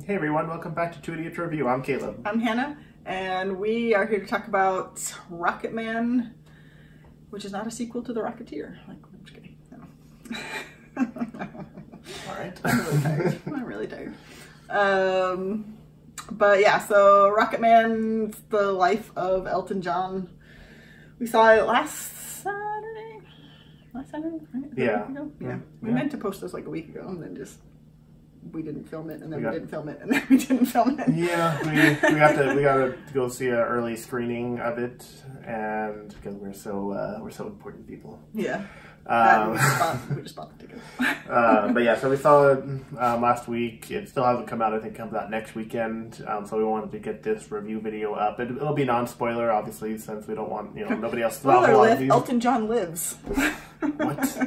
Hey everyone, welcome back to Two Idiots Review. I'm Caleb. I'm Hannah, and we are here to talk about Rocketman, which is not a sequel to The Rocketeer. Like, I'm just kidding. No. Alright. I'm really tired. But yeah, so Rocketman's the life of Elton John. We saw it last Saturday? Right? Yeah. Yeah. We meant to post this like a week ago, and then we didn't film it, and then we didn't film it, and then we didn't film it. Yeah, we got to go see an early screening of it, and because we're so important people. Yeah. We just bought the ticket. But yeah, so we saw it last week. It still hasn't come out. I think it comes out next weekend. So we wanted to get this review video up. It'll be non-spoiler, obviously, since we don't want nobody else to Spoiler alert: Elton John lives. What?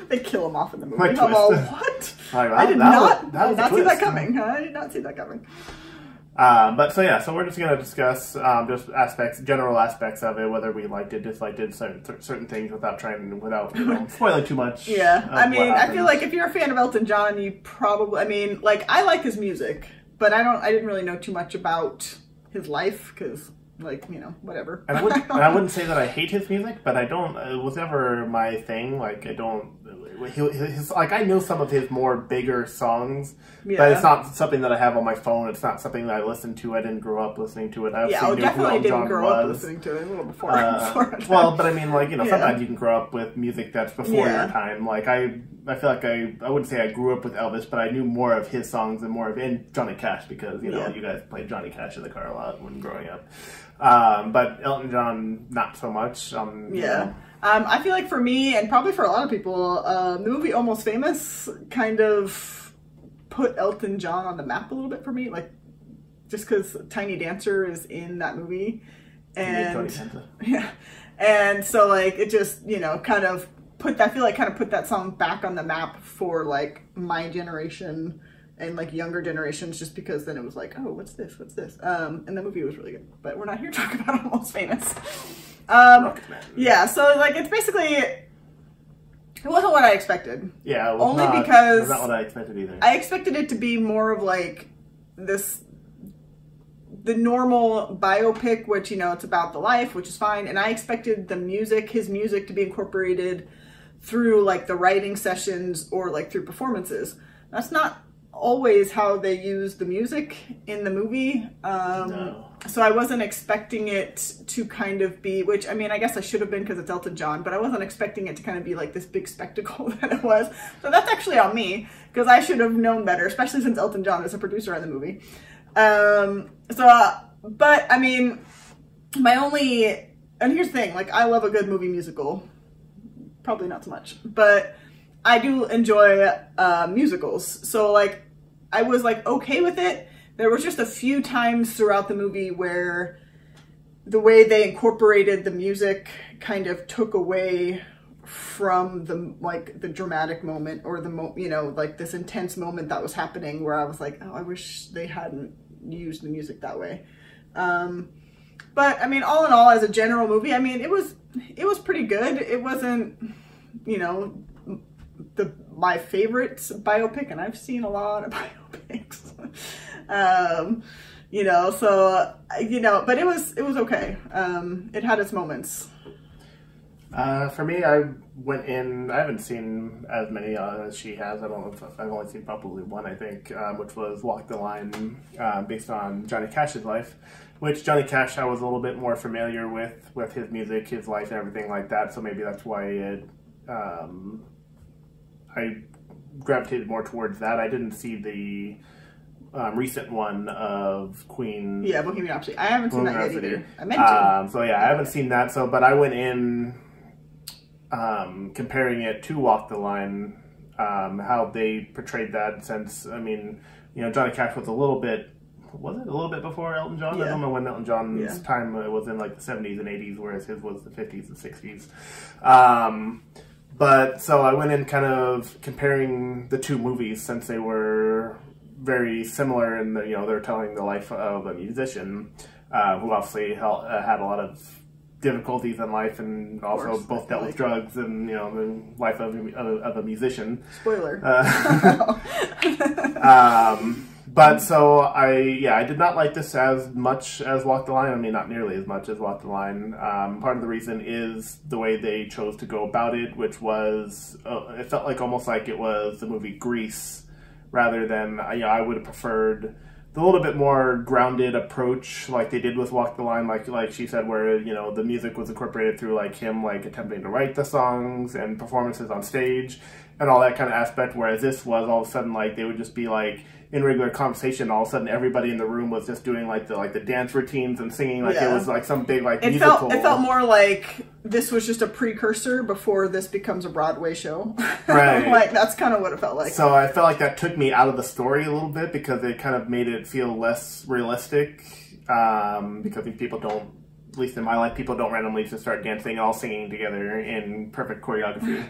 They kill him off in the movie. What I'm all, what? I did not see that coming. I did not see that coming. But so we're just going to discuss just general aspects of it, whether we liked it, disliked it, certain things without spoiling too much. Yeah, I mean, I feel like if you're a fan of Elton John, you probably, like, I like his music, but I didn't really know too much about his life, because, like, whatever. And I wouldn't say that I hate his music, but it was never my thing. Like, I know some of his more bigger songs, but it's not something that I have on my phone. It's not something that I listen to. I didn't grow up listening to it. I definitely didn't grow up listening to it a little before. Well, but I mean, like, sometimes you can grow up with music that's before your time. Like, I feel like I wouldn't say I grew up with Elvis, but I knew more of his songs and more of Johnny Cash, because, you guys played Johnny Cash in the car a lot when growing up. But Elton John, not so much. I feel like for me, and probably for a lot of people, the movie Almost Famous kind of put Elton John on the map a little bit for me, like, just because Tiny Dancer is in that movie, and so, like, it just, kind of put that song back on the map for, like, my generation and, like, younger generations, just because then it was like, oh, what's this? And the movie was really good, but we're not here to talk about Almost Famous. Yeah, so, like, it's basically, it wasn't what I expected. Yeah, it was because not what I expected either. I expected it to be more of, like, the normal biopic, which, it's about the life, which is fine, and I expected his music to be incorporated through, like, the writing sessions or, like, through performances. That's not always how they use the music in the movie. No. So I wasn't expecting it to kind of be, which, I mean, I guess I should have been because it's Elton John, but I wasn't expecting it to kind of be like this big spectacle that it was. So that's actually on me, because I should have known better, especially since Elton John is a producer on the movie. But I mean, and here's the thing, like, I love a good movie musical. Probably not so much, but I do enjoy musicals. So, like, I was, like, okay with it. There was just a few times throughout the movie where the way they incorporated the music kind of took away from the dramatic moment, or like, this intense moment that was happening, where I was like, oh, I wish they hadn't used the music that way. But I mean, all in all, as a general movie, I mean, it was pretty good. It wasn't, my favorite biopic, and I've seen a lot of biopics. But it was okay. It had its moments. For me, I went in, I haven't seen as many as she has. I've only seen probably one, I think, which was Walk the Line, based on Johnny Cash's life, which Johnny Cash I was a little bit more familiar with his music, his life, and everything like that, so maybe that's why I gravitated more towards that. I didn't see the recent one of Queen. Yeah, Bohemian Rhapsody. I haven't seen that yet either. I meant to. So yeah, I haven't seen that. But I went in comparing it to Walk the Line, how they portrayed that. Since, I mean, Johnny Cash was a little bit before Elton John? Yeah. I don't know when Elton John's time was in, like, the 70s and 80s, whereas his was the 50s and 60s. But so I went in kind of comparing the two movies, since they were very similar in the, they're telling the life of a musician who obviously had a lot of difficulties in life, and also both dealt with drugs and, the life of a musician. Spoiler. But so I did not like this as much as Walk the Line. I mean, not nearly as much as Walk the Line. Part of the reason is the way they chose to go about it, which was it felt like almost like it was the movie Grease, rather than I would have preferred the little bit more grounded approach like they did with Walk the Line, like she said, where the music was incorporated through like him like attempting to write the songs and performances on stage and all that kind of aspect. Whereas this was all of a sudden like they would just be like in regular conversation. All of a sudden, everybody in the room was just doing like the dance routines and singing like it was like some big like musical. It felt more like this was just a precursor before this becomes a Broadway show. Right. Like that's kind of what it felt like. So I felt like that took me out of the story a little bit because it kind of made it feel less realistic. Because these people don't, at least in my life, people don't randomly just start dancing, all singing together in perfect choreography.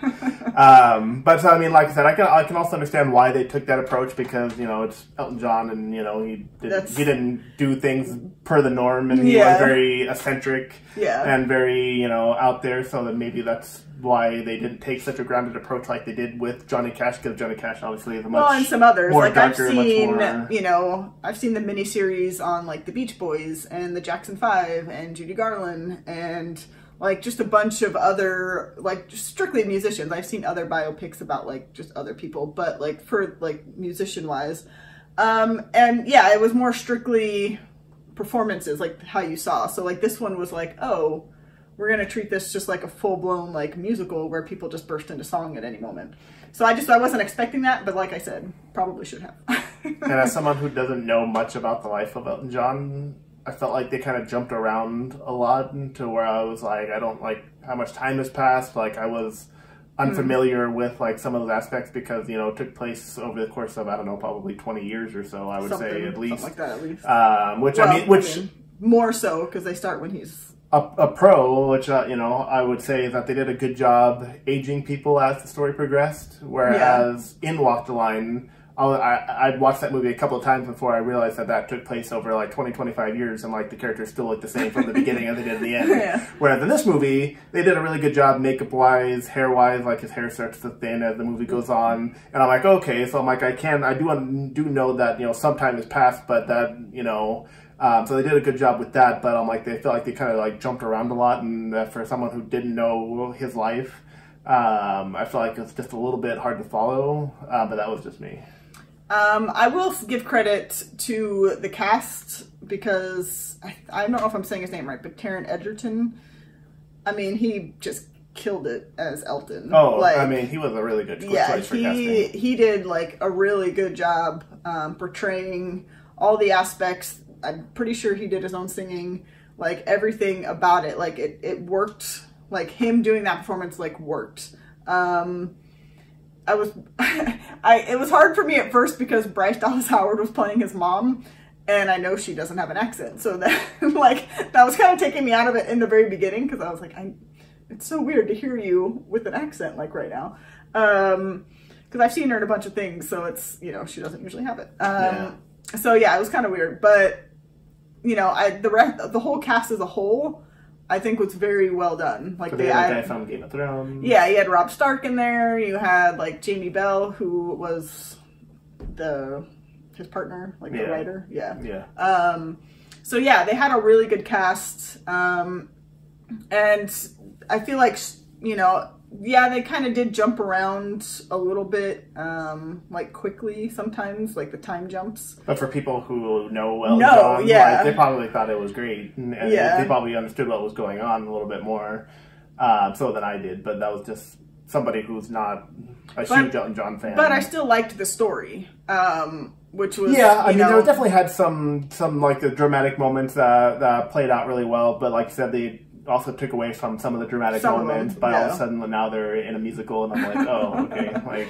But so, I mean, like I said, I can also understand why they took that approach because, it's Elton John and, he didn't do things per the norm and he was very eccentric and very, out there. So that maybe that's why they didn't take such a grounded approach like they did with Johnny Cash, because Johnny Cash obviously is a much and some others. more like darker, I've seen, I've seen the miniseries on like the Beach Boys and the Jackson 5 and Judy Garland and like just a bunch of other like just strictly musicians. I've seen other biopics about like just other people, but like for like musician wise, and yeah, it was more strictly performances like how you saw. So like this one was like, oh, we're going to treat this just like a full-blown like musical where people just burst into song at any moment. So I wasn't expecting that, but like I said, probably should have. And as someone who doesn't know much about the life of Elton John, I felt like they kind of jumped around a lot to where I was like, I don't like how much time has passed. Like I was unfamiliar with like some of those aspects because, it took place over the course of, I don't know, probably 20 years or so, I would say at least. Something like that at least. Which more so because they start when he's a pro, which I would say that they did a good job aging people as the story progressed. Whereas in Walk the Line, I'd watched that movie a couple of times before I realized that took place over like 20-25 years, and like the characters still look the same from the beginning as they did at the end. Whereas in this movie, they did a really good job makeup wise, hair wise. Like his hair starts to thin as the movie goes on, and I'm like, okay, so I'm like, I do know that some time has passed, but that so they did a good job with that, but I'm like, they feel like they kind of like jumped around a lot, and for someone who didn't know his life, I feel like it's just a little bit hard to follow, but that was just me. I will give credit to the cast because I don't know if I'm saying his name right, but Taron Egerton, I mean, he just killed it as Elton. Oh, like, I mean, he was a really good choice for casting. He did like a really good job portraying all the aspects. I'm pretty sure he did his own singing, like everything about it. Like it worked, like him doing that performance like worked. It was hard for me at first because Bryce Dallas Howard was playing his mom and I know she doesn't have an accent. So that like, that was kind of taking me out of it in the very beginning. Cause I was like, it's so weird to hear you with an accent like right now. Cause I've seen her in a bunch of things. So it's, she doesn't usually have it. So yeah, it was kind of weird, but the whole cast as a whole, I think was very well done. Like they had a guy from Game of Thrones. Yeah, you had Rob Stark in there. You had like Jamie Bell, who was his partner, like the writer. Yeah. So yeah, they had a really good cast, and I feel like they kind of did jump around a little bit, like quickly sometimes, like the time jumps. But for people who know Elton John, like, they probably thought it was great, and they probably understood what was going on a little bit more so than I did. But that was just somebody who's not a huge Elton John fan. But I still liked the story, which was I mean, there definitely had some like the dramatic moments that played out really well. But like I said, they also took away from some of the dramatic moments, but all of a sudden now they're in a musical, and I'm like, oh, okay, like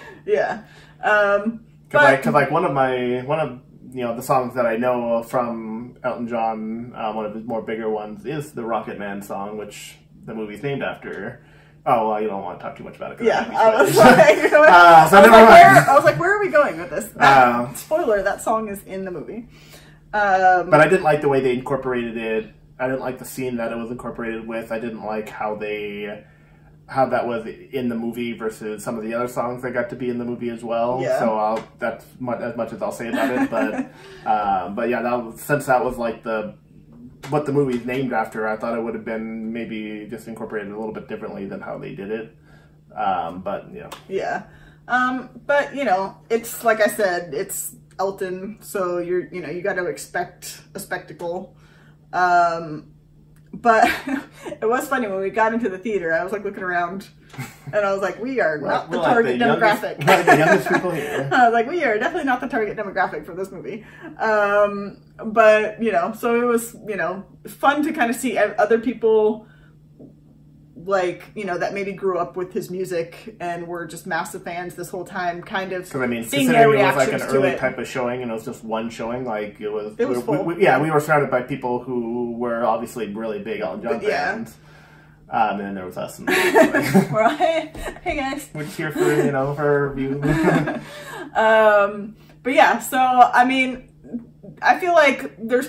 because like one of the songs that I know from Elton John, one of his more bigger ones is the Rocketman song, which the movie's named after. Oh, well, you don't want to talk too much about it. I was like, where are we going with this? Spoiler, that song is in the movie. But I didn't like the way they incorporated it. I didn't like the scene that it was incorporated with. I didn't like how they how that was in the movie versus some of the other songs that got to be in the movie as well. Yeah. So that's as much as I'll say about it. But yeah, since that was like what the movie's named after, I thought it would have been maybe just incorporated a little bit differently than how they did it. But yeah. Yeah. But you know, it's like I said, it's Elton, so you got to expect a spectacle. But it was funny when we got into the theater. I was like looking around, and I was like, "We are not the target demographic." We're like the youngest people here. I was like, "We are definitely not the target demographic for this movie." But you know, so it was fun to kind of see other people, like, that maybe grew up with his music and were just massive fans this whole time, kind of seeing their reactions to it. Considering it was like an early type of showing and it was just one showing, like it was full. We were surrounded by people who were obviously really big Elton John fans. And then there was us. And we're all, hey guys. We're just here for, for a review. But yeah, so, I mean, I feel like there's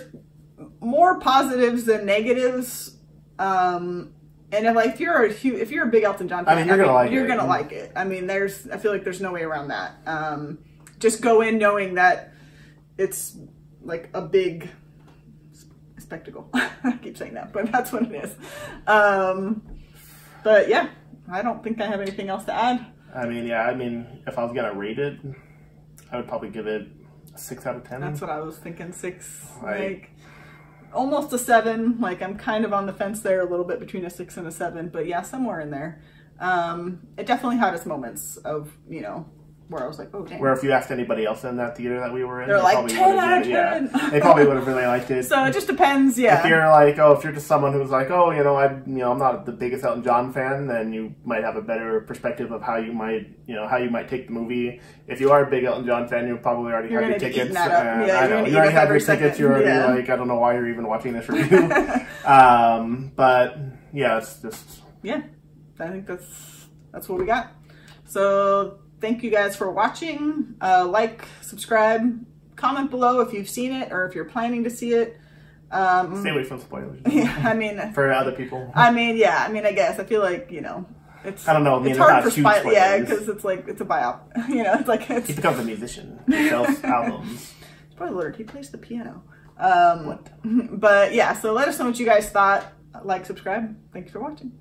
more positives than negatives. And if you're a big Elton John fan, you're gonna like it. I mean, I feel like there's no way around that. Just go in knowing that it's like a big spectacle. I keep saying that, but that's what it is. But yeah, I don't think I have anything else to add. I mean, if I was gonna rate it, I would probably give it a 6 out of 10. That's what I was thinking, 6. Like almost a 7. Like I'm kind of on the fence there a little bit between a 6 and a 7, but yeah, somewhere in there. It definitely had its moments of, where I was like, oh, damn. Where if you asked anybody else in that theater that we were in, they're like, 10 out of 10. Yeah, they probably would have really liked it. So it just depends, yeah. If you're like, if you're just someone who's like, I'm not the biggest Elton John fan, then you might have a better perspective of how you might take the movie. If you are a big Elton John fan, you probably already have your tickets. I know. You already have your tickets. You're already like, I don't know why you're even watching this review. But yeah, it's just... Yeah, I think that's what we got. So... Thank you guys for watching. Like, subscribe, comment below if you've seen it or if you're planning to see it. Stay away from spoilers. Yeah, I mean... For other people. I mean, yeah. I mean, I guess. I feel like, it's... I don't know. It's hard for spoilers. Yeah, because it's like, it's a buyout. It's like... He becomes a musician. He sells albums. Spoiler alert, he plays the piano. What? But yeah, so let us know what you guys thought. Like, subscribe. Thanks for watching.